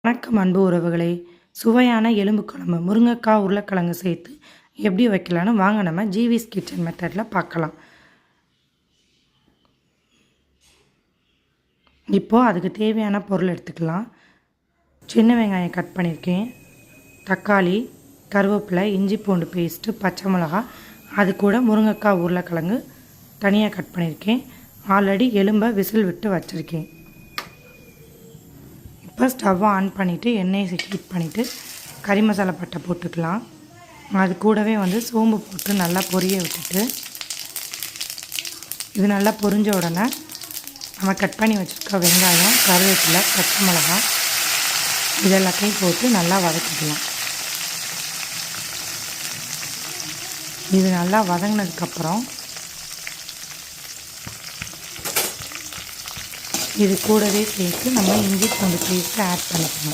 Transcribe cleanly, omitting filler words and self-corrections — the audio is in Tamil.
வணக்கம் அன்பு உறவுகளே. சுவையான எலும்பு குழம்பு முருங்கைக்காய் உருளைக்கிழங்கு சேர்த்து எப்படி வைக்கலான்னு வாங்க நம்ம ஜிவிஸ் கிச்சன் மெத்தடில் பார்க்கலாம். இப்போது அதுக்கு தேவையான பொருள் எடுத்துக்கலாம். சின்ன வெங்காயம் கட் பண்ணியிருக்கேன், தக்காளி, கருவேப்பிலை, இஞ்சி பூண்டு பேஸ்ட்டு, பச்சை மிளகா, அது கூட முருங்கைக்காய் உருளைக்கிழங்கு தனியாக கட் பண்ணியிருக்கேன். ஆல்ரெடி எலும்பை விசில் விட்டு வச்சுருக்கேன். இப்போ ஸ்டவ்வை ஆன் பண்ணிவிட்டு எண்ணெயை ஹீட் பண்ணிவிட்டு கறி மசாலா பட்டை போட்டுக்கலாம். அது கூடவே சோம்பு போட்டு நல்லா பொரிய விட்டுட்டு, இது நல்லா பொரிஞ்ச உடனே நம்ம கட் பண்ணி வச்சுருக்க வெங்காயம், கருவேப்பிலை, பச்சை மிளகா இது எல்லாத்தையும் போட்டு நல்லா வதக்கிக்கலாம். இது நல்லா வதங்கினதுக்கப்புறம் இது கூடவே சேர்த்து நம்ம இஞ்சி பூண்டு பேஸ்ட்டு ஆட் பண்ணிக்கணும்.